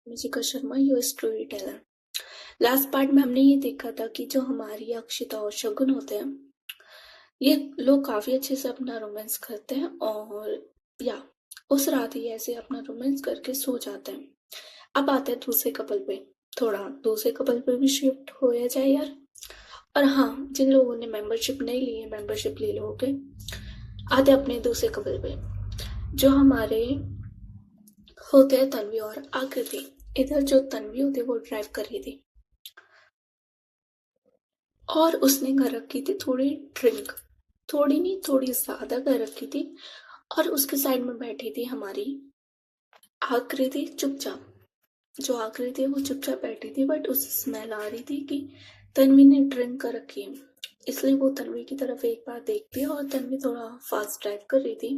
म्यूजिका Sharma your storyteller. Last part में हमने ये देखा था कि जो हमारी अक्षिता और शगुन होते हैं, ये लोग काफी अच्छे से अपना रोमांस करते हैं और या उस रात ही ऐसे अपना रोमांस करके सो जाते हैं। अब आते हैं दूसरे कपल पे। थोड़ा दूसरे कपल पे भी शिफ्ट हो जाए यार। और हाँ, जिन लोगों ने मेंबरशिप नहीं ली है, मेंबरशिप ले लो। ओके, आते हैं अपने दूसरे कपल पे जो हमारे होते हैं तन्वी और आकृति। इधर जो तन्वी होती है वो ड्राइव कर रही थी और उसने कर रखी थी थोड़ी ड्रिंक, थोड़ी नहीं थोड़ी ज्यादा कर रखी थी। और उसके साइड में बैठी थी हमारी आकृति चुपचाप। जो आकृति है वो चुपचाप बैठी थी, बट उसे स्मेल आ रही थी कि तन्वी ने ड्रिंक कर रखी है। इसलिए वो तन्वी की तरफ एक बार देखती है और तन्वी थोड़ा फास्ट ड्राइव कर रही थी।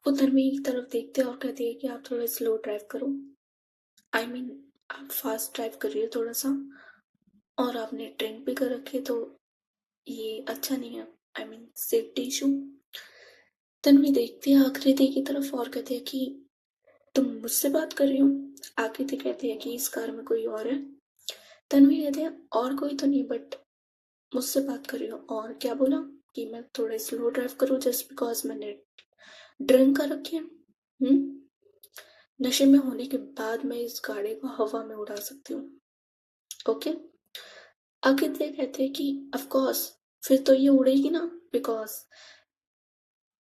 वो तन्वी की तरफ देखते हैं और कहती है कि आप थोड़ा स्लो ड्राइव करो। आई मीन आप फास्ट ड्राइव कर रही हो थोड़ा सा, और आपने ड्रिंक भी कर रखी है, तो ये अच्छा नहीं है। I mean safety issue. Tanvi देखती है आकृति की तरफ और कहती है कि तुम मुझसे बात कर रही हो। आकृति कहती है कि इस कार में कोई और है। तन्वी कहती है और कोई तो नहीं, बट मुझसे बात कर रही हो। और क्या बोला कि मैं थोड़ा स्लो ड्राइव करूँ जस्ट बिकॉज मैंने ड्रिंक कर रखी है। नशे में होने के बाद मैं इस गाड़ी को हवा में उड़ा सकती हूँ। ओके, आकृति कहते हैं कि ऑफ कोर्स फिर तो ये उड़ेगी ना, बिकॉज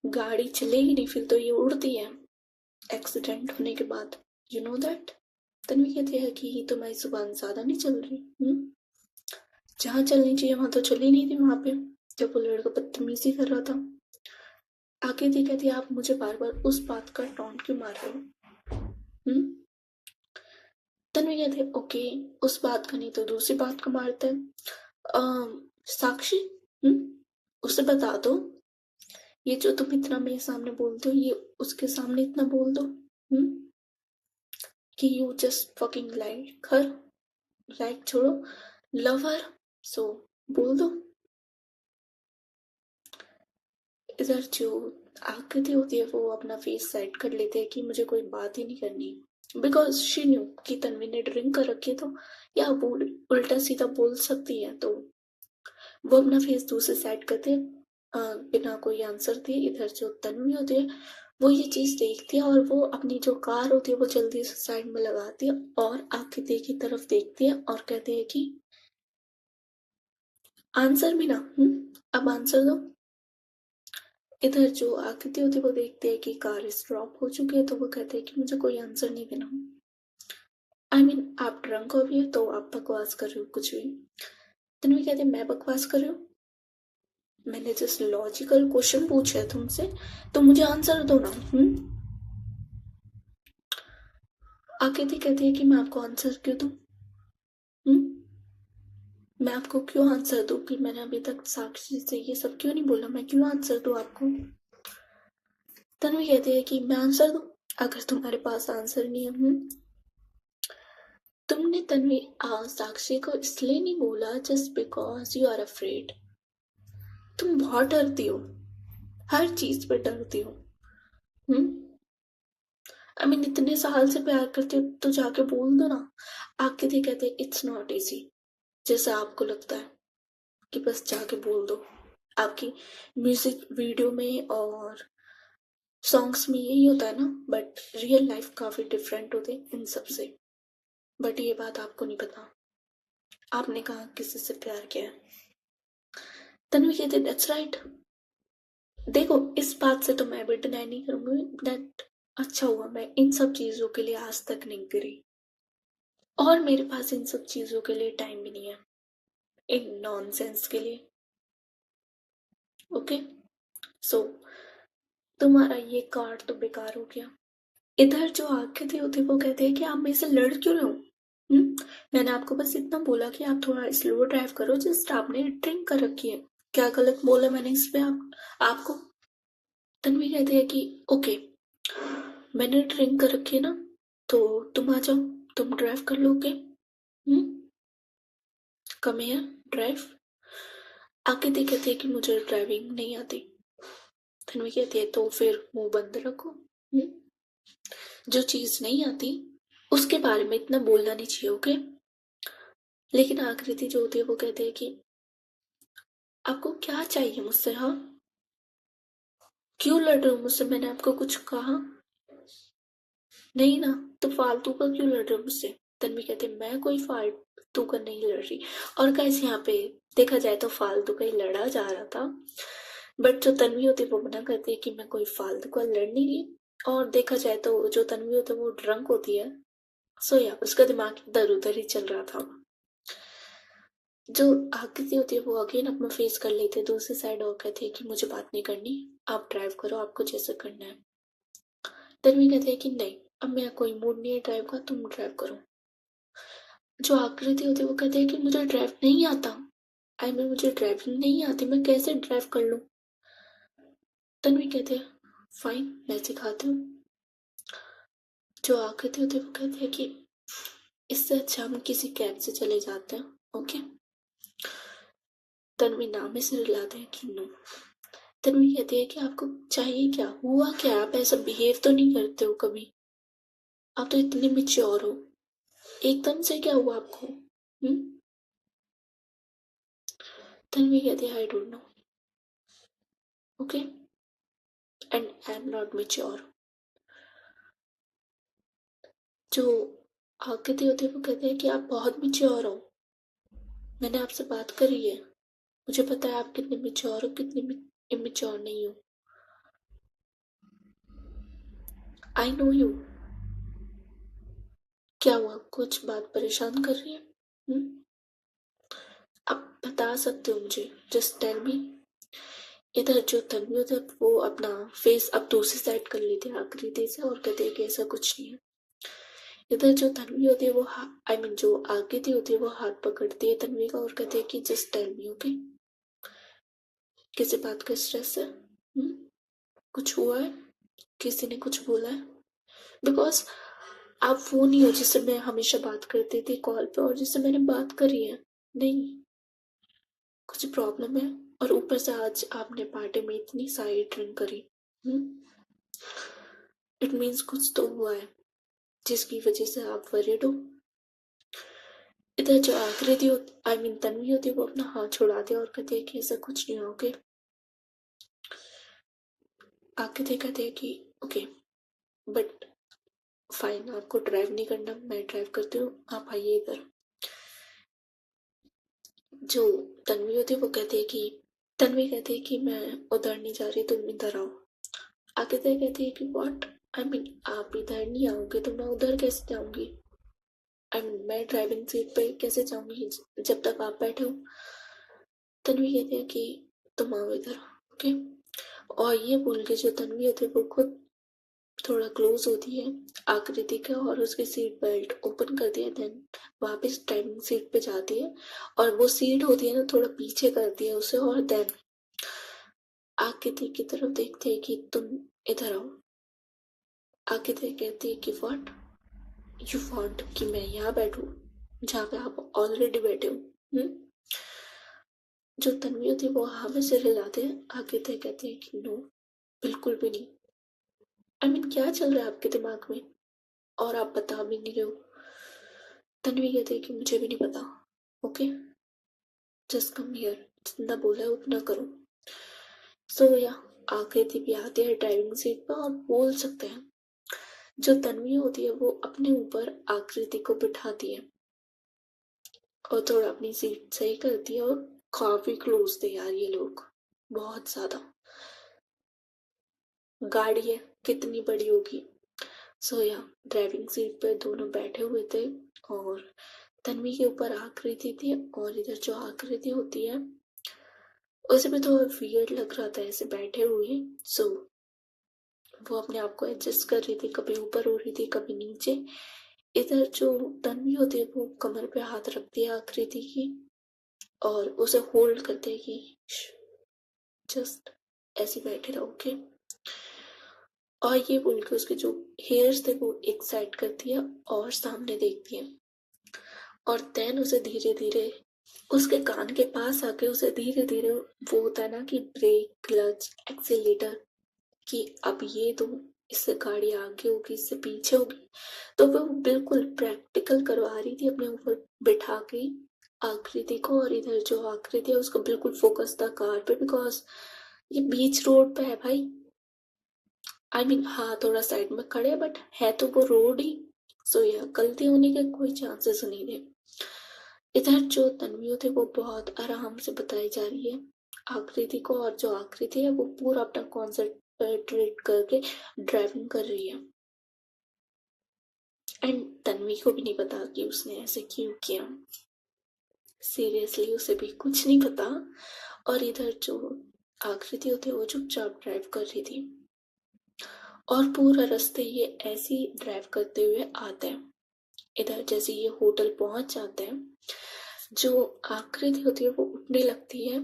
गाड़ी चलेगी नहीं फिर तो ये उड़ती है एक्सीडेंट होने के बाद। You know that. तन्वी कहती है कि तुम्हारी जुबान ज्यादा नहीं चल रही। जहाँ चलनी चाहिए वहां तो चली नहीं थी, वहां पे जब वो लड़का बदतमीजी कर रहा था। आकृति कहती है आप मुझे बार बार उस बात का टॉन्ट क्यों मार रहे हो। तन्वी कहती है ओके, उस बात का नहीं तो दूसरी बात का मारते हैं। साक्षी, उसे बता दो ये जो तुम इतना मेरे सामने बोलते हो ये उसके सामने इतना बोल दो। कि you just fucking like her, like छोड़ो, लव हर, सो बोल दो। इधर जो आकृति होती है वो अपना फेस सेट कर लेते हैं कि मुझे कोई बात ही नहीं करनी, बिकॉज शी न्यू कि तन्वी ने ड्रिंक कर रखी है, तो या वो उल्टा सीधा बोल सकती है। तो वो अपना फेस दूसरे साइड करते हैं बिना कोई आंसर दिए। इधर जो तन्वी होती है वो ये चीज देखती है और वो अपनी जो कार होती है वो जल्दी से साइड में लगाती है और आकृति की तरफ देखती है और कहती है कि आंसर भी ना, अब आंसर दो। इधर जो आकृति होती है वो देखती है कि कार स्टॉप हो चुकी है, तो वो कहते हैं कि मुझे कोई आंसर नहीं देना। आई मीन आप ड्रंक हो भी तो आप बकवास कर रहे हो कुछ भी। तन्वी कहते हैं मैं बकवास कर रही हूँ, मैंने जस्ट लॉजिकल क्वेश्चन पूछा है तुमसे, तो मुझे आंसर दो ना। आकृति कहती है कि मैं आपको आंसर क्यों दूं। मैं आपको क्यों आंसर दूं कि मैंने अभी तक साक्षी से ये सब क्यों नहीं बोला, मैं क्यों आंसर दूं आपको। तन्वी कहती है कि मैं आंसर दूं अगर तुम्हारे पास आंसर नहीं है। तुमने तन्वी साक्षी को इसलिए नहीं बोला just because you are afraid. तुम बहुत डरती हो, हर चीज पे डरती हो। आई मीन इतने साल से प्यार करते हो तो जाके बोल दो ना। आकृति कहते इट्स नॉट इजी जैसा आपको लगता है कि बस जाके बोल दो। आपकी म्यूजिक वीडियो में और सॉन्ग्स में यही होता है ना, बट रियल लाइफ काफी डिफरेंट होते इन सब से। बट ये बात आपको नहीं पता, आपने कहा किसी से प्यार किया है। तन्वी कहती दैट्स राइट। देखो इस बात से तो मैं भी डिनाई नहीं करूंगी दैट अच्छा हुआ मैं इन सब चीजों के लिए आज तक नहीं करी, और मेरे पास इन सब चीजों के लिए टाइम भी नहीं है, इन नॉनसेंस के लिए। ओके, सो तुम्हारा ये कार्ड तो बेकार हो गया। इधर जो आकृति होती है वो कहते हैं कि आप मेरे से लड़ क्यों रहे हो। मैंने आपको बस इतना बोला कि आप थोड़ा स्लो ड्राइव करो, जस्ट आपने ड्रिंक कर रखी है। क्या गलत बोला मैंने इस पे आपको। तन्वी कहती है कि ओके मैंने ड्रिंक कर रखी है ना, तो तुम आ जाओ, तुम ड्राइव कर लोगे। Come here drive. आकृति कहती है कि मुझे ड्राइविंग नहीं आती। तन्वी कहती है तो फिर मुंह बंद रखो। जो चीज नहीं आती उसके बारे में इतना बोलना नहीं चाहिए, ओके। लेकिन आकृति जो होती है वो कहते हैं कि आपको क्या चाहिए मुझसे, हाँ? क्यों लड़ रहे हो मुझसे? मैंने आपको कुछ कहा नहीं ना, तो फालतू का क्यों लड़ रहे हो मुझसे? तन्वी कहते मैं कोई फालतू का नहीं लड़ रही। और गाइस यहाँ पे देखा जाए तो फालतू का ही लड़ा जा रहा था, बट जो तन्वी होती है वो मना करती है कि मैं कोई फालतू का लड़ नहीं रही। और देखा जाए तो जो तन्वी होती है वो ड्रंक होती है, सो या उसका दिमाग इधर उधर ही चल रहा था। जो आकृति होती है वो अगेन अपना फेस कर लेते हैं दूसरी साइड और कहते हैं कि मुझे बात नहीं करनी, आप ड्राइव करो, आपको जैसा करना है। तन्वी कहते हैं कि नहीं, अब मेरा कोई मूड नहीं है ड्राइव का, तुम ड्राइव करो। जो आकृति होती है वो कहते हैं कि मुझे ड्राइव नहीं आता, आई मीन मुझे ड्राइविंग नहीं आती, मैं कैसे ड्राइव कर लूँ? तन्वी कहते हैं फाइन, मैं सिखाती हूँ। जो आकृति होती है वो कहते हैं कि इससे अच्छा हम किसी कैब से चले जाते हैं, ओके। तन्वी नाम से रिलाते हैं कि नो। तन्वी कहती है कि आपको चाहिए क्या, हुआ क्या, आप ऐसा बिहेव तो नहीं करते हो कभी, आप तो इतने मेच्योर हो, एकदम से क्या हुआ आपको? तन्वी कहती है I don't know, okay, and I am not mature. जो आकृति होती है वो कहते हैं कि आप बहुत मेच्योर हो, मैंने आपसे बात करी है, मुझे पता है आप कितने मेच्योर हो, कितने इमेच्योर नहीं हो। I know you. क्या हुआ, कुछ बात परेशान कर रही है? आप बता सकते हो मुझे, जस्ट टेल मी। इधर जो तन्वी होता है वो अपना फेस अब दूसरी साइड कर लेती है आकृति से और कहते हैं कि ऐसा कुछ नहीं है। इधर जो तन्वी होती है वो आई मीन जो आकृति होती है वो हाथ पकड़ती है तन्वी का और कहती है कि जस्ट टेल मी, ओके, किसी बात का स्ट्रेस है? कुछ हुआ है, किसी ने कुछ बोला है? बिकॉज आप वो नहीं हो जिससे मैं हमेशा बात करती थी कॉल पे और जिससे मैंने बात करी है, नहीं, कुछ प्रॉब्लम है। और ऊपर से आज आपने पार्टी में इतनी सारी ड्रिंक करी, इट मीन्स कुछ तो हुआ है जिसकी वजह से आप वरीड हो। इधर जो आकृति आई मीन तन्वी होती है वो अपना हाथ छुड़ा दे और कहती है कि ऐसा कुछ नहीं हो, ओके। आकृति कहते हैं कि ओके, बट फाइन, आपको ड्राइव नहीं करना, मैं ड्राइव करती हूँ, आप आइए इधर। जो तन्वी होती है वो कहती है कि तन्वी कहती है कि मैं उधर नहीं जा रही, तुम इधर आओ। आकृति कहती है कि व्हाट, आई मीन आप इधर नहीं आओगे तो मैं उधर कैसे जाऊंगी, आई मीन मैं ड्राइविंग सीट पे कैसे जाऊंगी जब तक आप बैठे हो। तन्वी कहती है कि तुम आओ इधर, ओके। और ये बोल के जो तन्वी होती है वो खुद थोड़ा क्लोज होती है आकृति का और उसकी सीट बेल्ट ओपन कर दिया, देन वापस ड्राइविंग सीट पे जाती है और वो सीट होती है ना थोड़ा पीछे करती है उसे और देन आकृति की तरफ देखते हैं कि तुम इधर आओ। आकृति कहती है कि व्हाट यू वांट, कि मैं यहाँ बैठूं जहाँ पे आप ऑलरेडी बैठे हो? जो तन्वी होती है वो हाँ में सिर हिलाते हैं। आकृति कहती है कि नो, बिल्कुल भी नहीं, आई मीन क्या चल रहा है आपके दिमाग में और आप बता भी नहीं रहे हो। तन्वी कहती है कि मुझे भी नहीं पता, ओके, जस्ट कम हियर, जितना बोला है उतना करो। सो या आकृति भी आती है ड्राइविंग सीट पर और बोल सकते हैं। जो तन्वी होती है वो अपने ऊपर आकृति को बिठाती है और थोड़ा अपनी सीट सही करती है और काफी क्लोज थे यार ये लोग, बहुत ज्यादा। गाड़ी है कितनी बड़ी होगी। सो या ड्राइविंग सीट पर दोनों बैठे हुए थे और तन्वी के ऊपर आकृति थी और इधर जो आकृति होती है उसे भी थोड़ा वियर्ड लग रहा था ऐसे बैठे हुए। सो वो अपने आप को एडजस्ट कर रही थी, कभी ऊपर हो रही थी कभी नीचे। इधर जो तन्वी होती है वो कमर पे हाथ रखती है आकृति की और उसे होल्ड करते है कि जस्ट ऐसे बैठे रहो, ओके। और ये बोल के उसके जो हेयर्स थे वो एक साइड करती है और सामने देखती है और देन उसे धीरे धीरे उसके कान के पास आके उसे धीरे धीरे वो होता है ना कि ब्रेक क्लच एक्सीलेटर कि अब ये दो इससे गाड़ी आगे होगी, इससे पीछे होगी, तो वो बिल्कुल प्रैक्टिकल करवा रही थी अपने ऊपर बिठा के आकृति को। और इधर जो आकृति है उसका बिल्कुल फोकस था कार पे, बिकॉज ये बीच रोड पे है भाई। आई मीन हाँ, थोड़ा साइड में खड़े बट है तो वो रोड ही। सो यह गलती होने के कोई चांसेस नहीं थे। इधर जो तन्वी थे वो बहुत आराम से बताई जा रही है आकृति को, और जो आकृति है वो पूरा अपना कॉन्सेंट्रेट करके ड्राइविंग कर रही है। एंड तन्वी को भी नहीं पता कि उसने ऐसे क्यों किया। सीरियसली उसे भी कुछ नहीं पता। और इधर जो आकृति होती है वो चुपचाप ड्राइव कर रही थी, और पूरा रास्ते ये ऐसी ड्राइव करते हुए आते हैं। इधर जैसे ये होटल पहुंच जाते हैं, जो आकृति होती है वो उठने लगती है।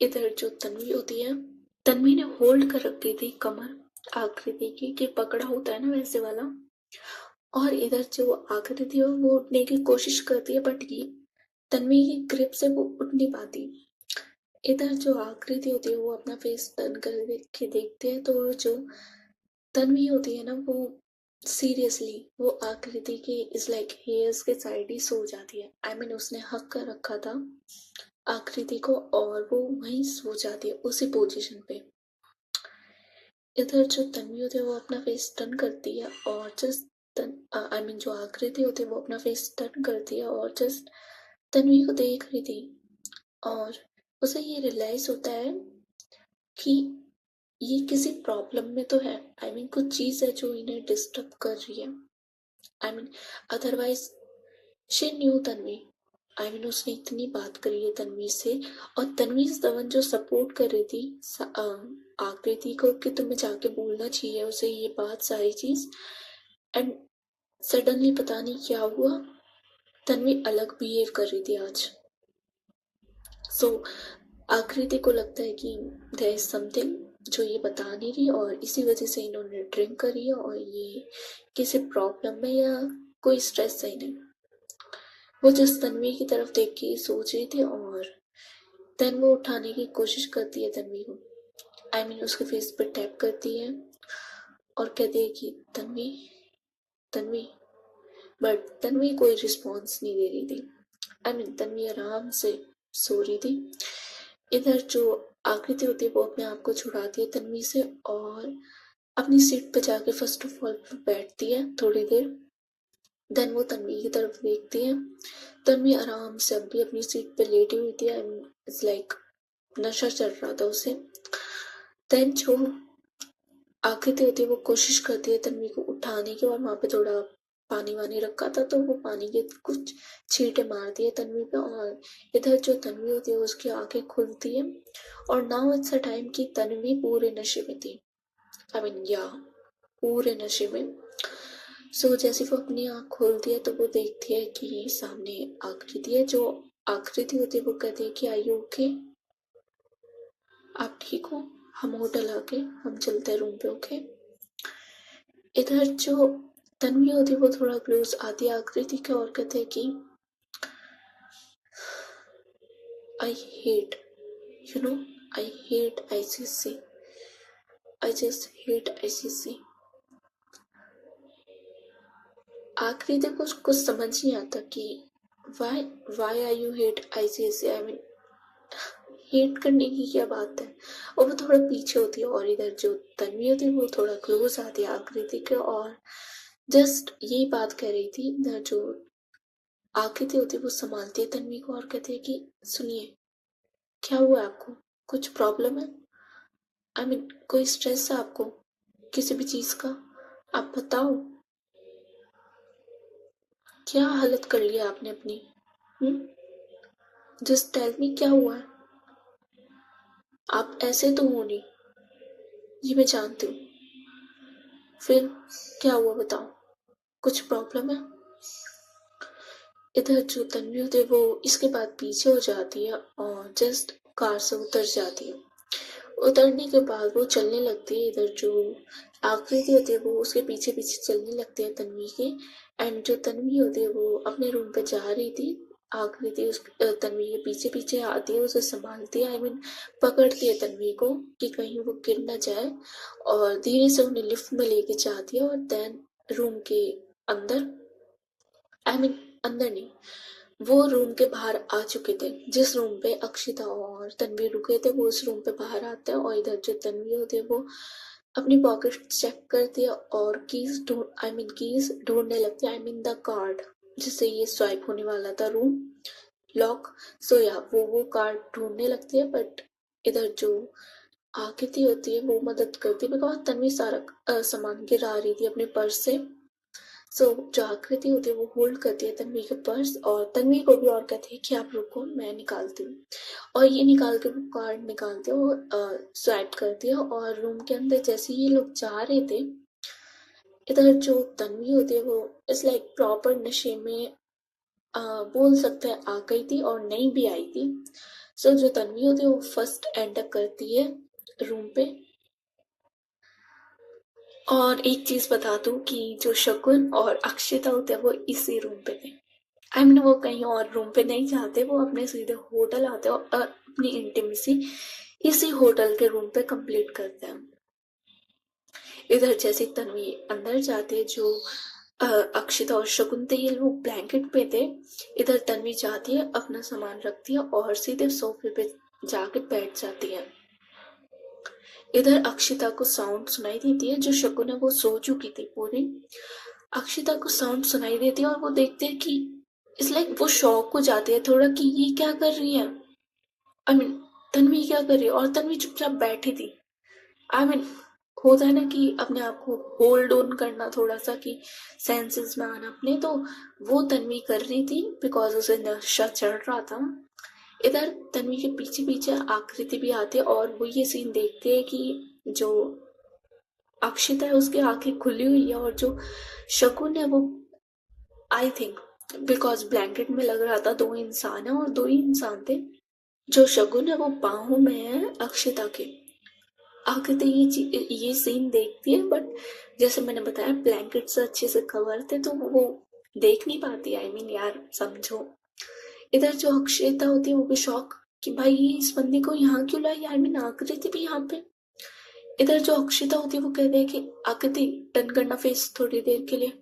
इधर जो तन्वी होती है, तन्वी ने होल्ड कर रखी थी कमर आकृति की, कि पकड़ा होता है ना वैसे वाला। और इधर जो आकृति है वो उठने की कोशिश करती है, बट ये तन्वी की ग्रिप से वो उठ नहीं पाती। इधर जो आकृति होती है वो अपना फेस टर्न कर के देखते हैं, तो जो तन्वी होती है ना वो सीरियसली वो आकृति के इस लाइक हेयर्स के साइड ही सो जाती है। आई मीन उसने हक कर रखा था आकृति को, और वो वहीं सो जाती है उसी पोजीशन पे। इधर जो तन्वी होती है वो अपना फेस टर्न करती है, और जस्ट आई मीन जो आकृति होती है वो अपना फेस टर्न करती है और जस्ट तन्वी को देख रही थी। और उसे ये रियलाइज होता है कि ये किसी प्रॉब्लम में तो है। आई मीन कुछ चीज है जो इन्हें डिस्टर्ब कर रही है। I mean otherwise she knew Tanvi. I mean उसने इतनी बात करी है तन्वी से, और तन्वी इज द वन जो सपोर्ट कर रही थी आकृति को कि तुम्हें जाके बोलना चाहिए उसे ये बात सारी चीज। एंड सडनली पता नहीं क्या हुआ, तन्वी अलग बिहेव कर रही थी आज। सो आकृति को लगता है कि देयर इज समथिंग जो ये बता नहीं रही, और इसी वजह से इन्होंने ड्रिंक करी है, और ये किसी प्रॉब्लम में या कोई स्ट्रेस है इन्हें। वो जिस तन्वी की तरफ देख के सोच रही थी, और देन वो उठाने की कोशिश करती है तन्वी को। आई मीन उसके फेस पर टैप करती है और कहती है कि तन्वी तन्वी, बट तन्वी कोई रिस्पॉन्स नहीं दे रही थी। आई मीन तन्वी आराम से सो रही थी। इधर जो आकृति होती है वो अपने आप को छुड़ाती है तन्वी से, और अपनी सीट पे जाके फर्स्ट ऑफ ऑल बैठती है थोड़ी देर। देन वो तन्वी की तरफ देखती है। तन्वी आराम से अब भी अपनी सीट पे लेटी हुई थी। इट्स लाइक नशा चल रहा था उसे। देन जो आकृति होती है वो कोशिश करती है तन्वी को उठाने की, और वहां पे थोड़ा पानी वानी रखा था तो वो पानी के कुछ छींटे मारती है तन्वी पे। और इधर जो तन्वी होती है उसकी आंखें खुलती है, और नाउ इट्स अ टाइम कि तन्वी पूरे नशे में थी। आई मीन या पूरे नशे में। सो जैसे वो अपनी आंख खोलती है तो वो देखती है कि सामने आकृति है। जो आकृति होती है वो कहती है कि आई यू ओके, आप ठीक हो, हम होटल आके हम चलते हैं रूम पे, ओके। इधर जो तन्वी होती है वो थोड़ा क्लोज आती है आकृति के और कहते हैं कि I hate you no I hate ICC, I just hate ICC. Akriti को कुछ समझ नहीं आता कि why why are you hate ICC. I mean hate करने की क्या बात है। और वो थोड़ा पीछे होती है, और इधर जो तन्वी होती है वो थोड़ा क्लोज आती है आकृति के, और जस्ट यही बात कह रही थी। इधर जो आकृति होती है वो संभालती है तन्वी को और कहती है कि सुनिए, क्या हुआ है आपको, कुछ प्रॉब्लम है। आई मीन कोई स्ट्रेस है आपको किसी भी चीज का, आप बताओ। क्या हालत कर लिया आपने अपनी। जस्ट टेल मी क्या हुआ है। आप ऐसे तो हो नहीं, ये मैं जानती हूँ। फिर क्या हुआ बताओ, कुछ प्रॉब्लम है। इधर जो तन्वी होती है वो इसके बाद पीछे हो जाती है और जस्ट कार से उतर जाती है। उतरने के बाद वो चलने लगती है। इधर जो आकृति होती है वो उसके पीछे पीछे चलने लगती है तन्वी के। एंड जो तन्वी होती है वो अपने रूम पे जा रही थी आकृति उस तन्वी के पीछे पीछे आती है, उसे संभालती है, पकड़ती है तन्वी को कि कहीं वो गिर ना जाए, और धीरे से उन्हें लिफ्ट में लेके जाती है। और देन रूम के अंदर, अंदर नहीं, वो रूम के बाहर आ चुके थे। जिस रूम पे अक्षिता और तन्वी रुके थे वो उस रूम पे बाहर आते हैं, और इधर जो तन्वी होती है वो अपनी पॉकेट चेक करती है और कीज ढूंढने लगती है, द कार्ड जिससे ये स्वाइप होने वाला था रूम लॉक। सो या वो कार्ड ढूंढने लगती है, बट इधर जो आकृति होती है वो मदद करती है, बिकॉज तन्वी सारा सामान गिरा रही थी अपने पर्स से। सो जो आकृति होती है वो होल्ड करती है तन्वी के पर्स, और तन्वी को भी और कहती है कि आप रुको, मैं निकालती हूँ। और ये निकाल के वो कार्ड निकालती है, वो स्वाइप करती है, और रूम के अंदर जैसे ये लोग जा रहे थे, इधर जो तन्वी होती है वो इस लाइक प्रॉपर नशे में बोल सकते हैं आ गई थी, और नहीं भी आई थी। सो जो तन्वी होती है वो फर्स्ट एंटर करती है रूम पे। और एक चीज बता दूं कि जो शकुन और अक्षिता होते हैं वो इसी रूम पे थे। वो कहीं और रूम पे नहीं जाते, वो अपने सीधे होटल आते हैं और अपनी इंटीमेसी इसी होटल के रूम पे कंप्लीट करते हैं। इधर जैसे तन्वी अंदर जाते, जो अक्षिता और शकुन थे ये लोग ब्लैंकेट पे थे। इधर तन्वी जाती है, अपना सामान रखती है और सीधे सोफे पे जाके बैठ जाती है। इधर अक्षिता को साउंड सुनाई देती है, जो शकुन है वो सो चुकी थी पूरी। अक्षिता को साउंड सुनाई देती है और वो देखते हैं कि इट्स लाइक वो शॉक हो जाती है थोड़ा कि ये क्या कर रही है, आई मीन तन्वी क्या कर रही है। और तन्वी चुपचाप बैठी थी। आई मीन होता है ना कि अपने आप को होल्ड ऑन करना थोड़ा सा, कि सेंसेस में आना अपने, तो वो तन्वी कर रही थी बिकॉज उसे नशा चढ़ रहा था। इधर तन्वी के पीछे पीछे आकृति भी आती है, और वो ये सीन देखते है कि जो अक्षिता है उसकी आंखें खुली हुई है, और जो शकुन है वो आई थिंक बिकॉज ब्लैंकेट में लग रहा था दो इंसान है, और दो ही इंसान थे। जो शकुन है वो बाहों में है अक्षिता के। आकृति ये सीन देखती है, बट जैसे मैंने बताया ब्लैंकेट से अच्छे से कवर थे तो वो देख नहीं पाती। यार समझो। इधर जो अक्षिता होती है वो भी शॉक कि भाई ये इस बंदी को यहाँ क्यों लाई, आकृति भी यहाँ पे। इधर जो अक्षिता होती है वो कहते हैं कि आकृति टर्न करना फेस थोड़ी देर के लिए।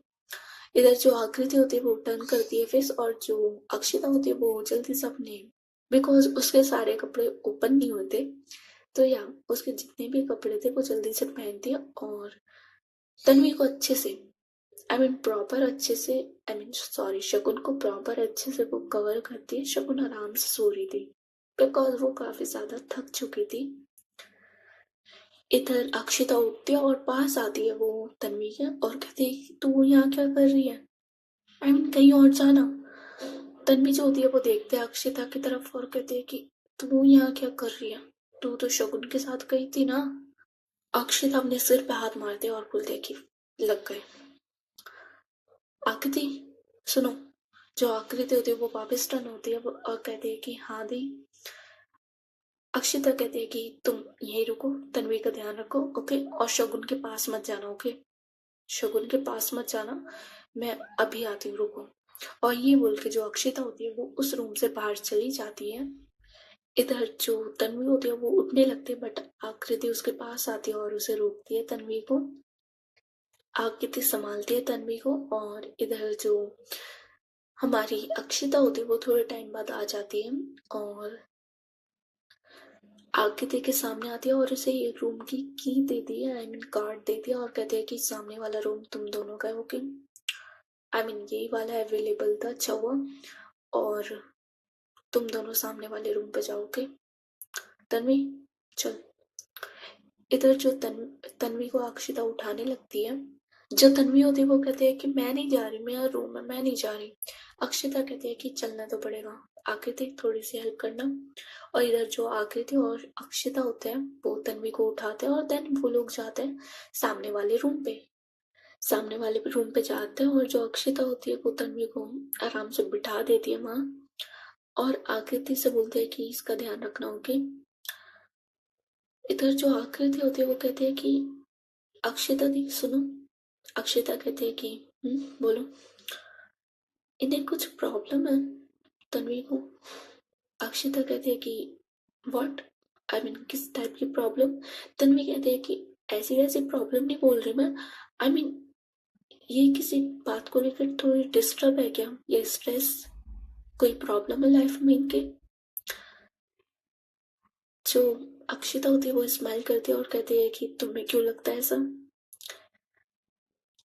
इधर जो आकृति होती है वो टर्न करती है फेस, और जो अक्षिता होती है वो जल्दी से अपने, बिकॉज उसके सारे कपड़े ओपन नहीं होते, तो या उसके जितने भी कपड़े थे वो जल्दी से पहनती है, और तन्वी को अच्छे से प्रॉपर अच्छे से सॉरी शकुन को प्रॉपर अच्छे से वो कवर करती है। शकुन आराम से सो रही थी बिकॉज वो काफी ज्यादा थक चुकी थी। इधर अक्षिता उठती है और पास आती है वो तन्वी के, और कहती है तू यहाँ क्या कर रही है, कहीं और जाना। तन्वी जो होती है वो देखते हैं अक्षिता की तरफ और कहते हैं कि तू यहाँ क्या कर रही है, तू तो शकुन के साथ गई थी ना। अक्षिता अपने सिर पे हाथ मारते और बोलते कि लग गए। आकृति सुनो। जो आकृति होती है वो वापस टर्न होती है और कहती है कि हाँ दी। अक्षिता कहती है कि तुम यहीं रुको, तन्वी का ध्यान रखो, ओके, और शगुन के पास मत जाना, ओके, शगुन के पास मत जाना, मैं अभी आती हूँ, रुको। और ये बोल के जो अक्षिता होती है वो उस रूम से बाहर चली जाती है। इधर जो तन्वी होती है वो उठने लगती है, बट आकृति उसके पास आती है और उसे रोकती है तन्वी को। आकृति संभालती है तन्वी को, और इधर जो हमारी अक्षिता होती है वो थोड़े टाइम बाद आ जाती है और आकृति के सामने आती है और उसे एक रूम की की देती है, कार्ड देती है, और कहती है कि सामने वाला रूम तुम दोनों का है, ओके, यही वाला अवेलेबल था, अच्छा हुआ, और तुम दोनों सामने वाले रूम पे जाओगे। तन्वी चल। इधर जो तन्वी को अक्षिता उठाने लगती है। जो तन्वी होती है वो कहती है कि मैं नहीं जा रही, मेरा रूम है, मैं नहीं जा रही। अक्षिता कहती है कि चलना तो पड़ेगा, आकृति थोड़ी सी हेल्प करना। और इधर जो आकृति और अक्षिता होते हैं वो तन्वी को उठाते हैं, और देन वो लोग जाते हैं सामने वाले रूम पे। सामने वाले रूम पे जाते हैं, और जो अक्षिता होती है वो तन्वी को आराम से बिठा देती है वहां, और आकृति से बोलते हैं कि इसका ध्यान रखना, ओके। इधर जो आकृति होती है वो कहती है कि अक्षिता दी सुनो। अक्षिता कहती है कि बोलो। इन्हें कुछ प्रॉब्लम है। तन्वी को अक्षिता कहती है कि व्हाट, आई मीन किस टाइप की प्रॉब्लम। तन्वी कहती है कि ऐसी वैसी प्रॉब्लम नहीं बोल रही मैं, आई मीन ये किसी बात को लेकर थोड़ी डिस्टर्ब है क्या, ये स्ट्रेस, कोई प्रॉब्लम है लाइफ में इनके। जो अक्षिता होती है वो स्माइल करती है और कहती है कि तुम्हें क्यों लगता है ऐसा।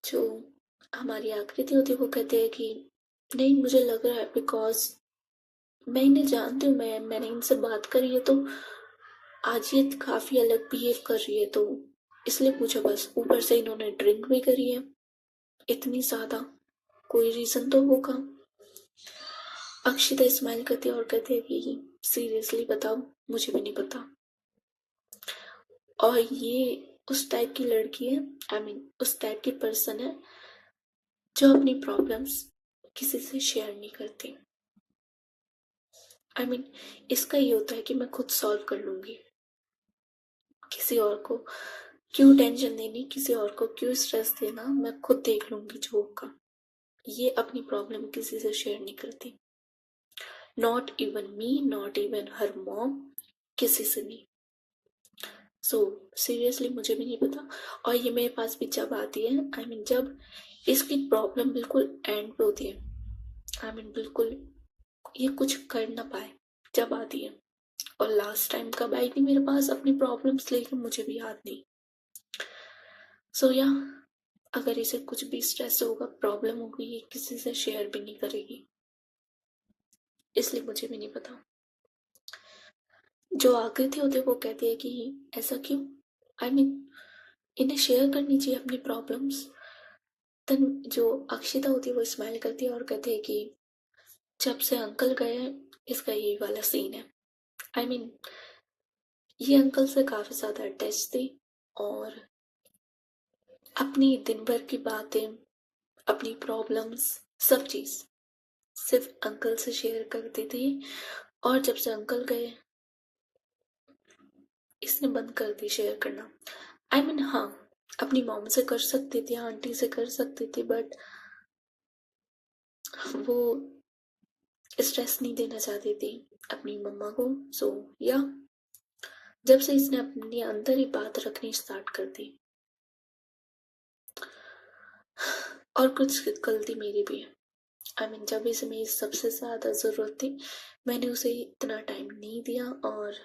जो हमारी आकृति होती है वो कहती है कि नहीं मुझे लग रहा है, बिकॉज मैं इन्हें जानती हूँ, मैंने इनसे बात करी है, तो आज ये काफी अलग बिहेव कर रही है, तो इसलिए पूछा बस। ऊपर से इन्होंने ड्रिंक भी करी है इतनी ज्यादा, कोई रीजन तो होगा। अक्षिता स्माइल करती है और कहती है कि सीरियसली बताओ, मुझे भी नहीं पता। और ये उस टाइप की लड़की है, आई मीन उस टाइप की पर्सन है जो अपनी प्रॉब्लम्स किसी से शेयर नहीं करती। आई मीन इसका ये होता है कि मैं खुद सॉल्व कर लूंगी, किसी और को क्यों टेंशन देनी, किसी और को क्यों स्ट्रेस देना, मैं खुद देख लूंगी जो होगा। ये अपनी प्रॉब्लम किसी से शेयर नहीं करती, not even me, not even her mom, किसी से नहीं। सो सीरियसली मुझे भी नहीं पता। और ये मेरे पास भी जब आती है, आई मीन जब इसकी प्रॉब्लम बिल्कुल एंड पे होती है, आई मीन बिल्कुल ये कुछ कर ना पाए, जब आती है। और लास्ट टाइम कब आई थी मेरे पास अपनी प्रॉब्लम्स लेकर मुझे भी याद नहीं। सो या अगर इसे कुछ भी स्ट्रेस होगा, प्रॉब्लम होगी, ये किसी से शेयर भी नहीं करेगी, इसलिए मुझे भी नहीं पता। जो आकृति होती है वो कहती है कि ऐसा क्यों, आई मीन इन्हें शेयर करनी चाहिए अपनी प्रॉब्लम्स। तन जो अक्षिता होती है वो स्माइल करती है और कहती है कि जब से अंकल गए इसका यही वाला सीन है। आई मीन ये अंकल से काफी ज्यादा अटैच थी और अपनी दिन भर की बातें, अपनी प्रॉब्लम्स, सब चीज सिर्फ अंकल से शेयर करती थी। और जब से अंकल गए इसने बंद कर दी शेयर करना। आई मीन हाँ, अपनी मॉम से कर सकती थी, आंटी से कर सकती थी, बट वो स्ट्रेस नहीं देना चाहती थी अपनी मम्मा को। सो या जब से इसने अपने अंदर ही बात रखनी स्टार्ट कर दी। और कुछ गलती मेरी भी है, आई मीन जब इसे मेरी सबसे ज्यादा जरूरत थी मैंने उसे इतना टाइम नहीं दिया, और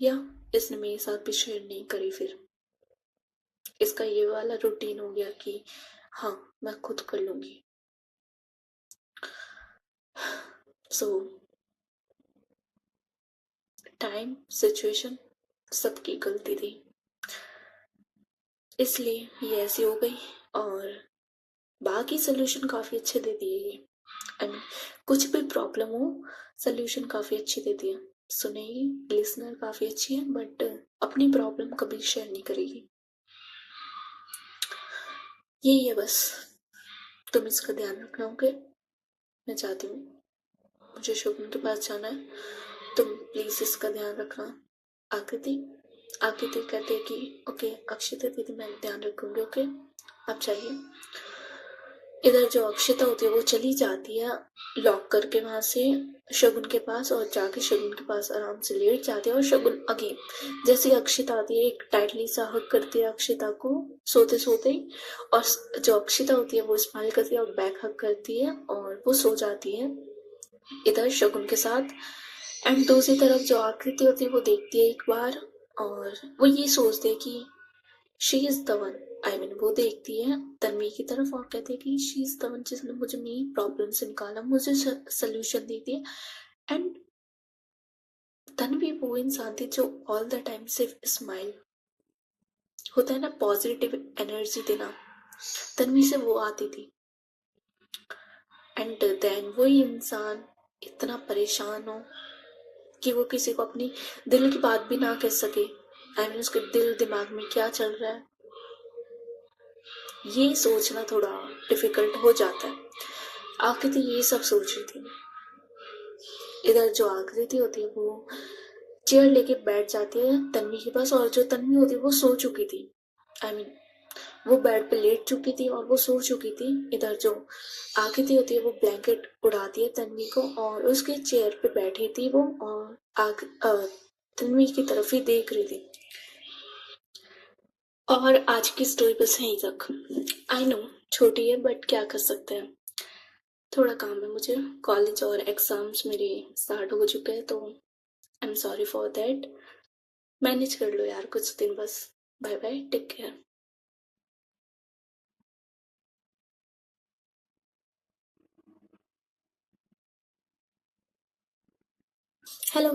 या इसने मेरे साथ भी शेयर नहीं करी। फिर इसका ये वाला रूटीन हो गया कि हाँ मैं खुद कर लूंगी। सो टाइम, सिचुएशन, सबकी गलती थी, इसलिए ये ऐसी हो गई। और बाकी सोल्यूशन काफी अच्छे दे दिए ये, आई मीन कुछ भी प्रॉब्लम हो सोल्यूशन काफी अच्छी देती है, सुनेगी, लिसनर काफी अच्छी है, बट अपनी प्रॉब्लम कभी शेयर नहीं करेगी। यही है बस, तुम इसका ध्यान रखना। ओके, मैं चाहती हूँ, मुझे शोभन के पास जाना है, तुम प्लीज इसका ध्यान रखना। आकृति आकृति कहते हैं कि ओके अक्षिता दीदी मैं ध्यान रखूंगी, ओके आप जाइए। इधर जो अक्षिता होती है वो चली जाती है लॉक करके वहां से शगुन के पास, और जाके शगुन के पास आराम से लेट जाती है। और शगुन अगेन जैसे अक्षिता आती है एक टाइटली सा हक करती है अक्षिता को सोते सोते ही, और जो अक्षिता होती है वो स्माइल करती है और बैक हक करती है और वो सो जाती है इधर शगुन के साथ। एंड दूसरी तरफ जो आकृति होती है वो देखती है एक बार, और वो ये सोचती है कि she is the one, I mean वो देखती है तन्वी की तरफ और कहती है कि शी इज द वन जिसने मुझे मेरी प्रॉब्लम से निकाला, मुझे सोल्यूशन दी थी। एंड तन्वी वो इंसान थी जो ऑल द टाइम सिर्फ स्माइल होता है ना, पॉजिटिव एनर्जी देना, तन्वी से वो आती थी। एंड देन वही इंसान इतना परेशान हो कि वो किसी को अपनी दिल की बात भी ना कह सके, आई मीन उसके दिल दिमाग में क्या चल रहा है ये सोचना थोड़ा डिफिकल्ट हो जाता है। आकृति ये सब सोच रही थी। इधर जो आकृति होती है वो चेयर लेके बैठ जाती है तन्वी के पास, और जो तन्वी होती है वो सो चुकी थी, आई मीन वो बेड पे लेट चुकी थी और वो सो चुकी थी। इधर जो आकृति होती है वो ब्लैंकेट उड़ाती है तन्वी को और उसके चेयर पे बैठी थी वो, और तन्वी की तरफ ही देख रही थी। और आज की स्टोरी बस यहीं तक। आई नो छोटी है बट क्या कर सकते हैं, थोड़ा काम है मुझे, कॉलेज और एग्जाम्स मेरे स्टार्ट हो चुके हैं, तो I am sorry for that. Manage कर लो यार कुछ दिन बस। Bye bye, take care. Hello.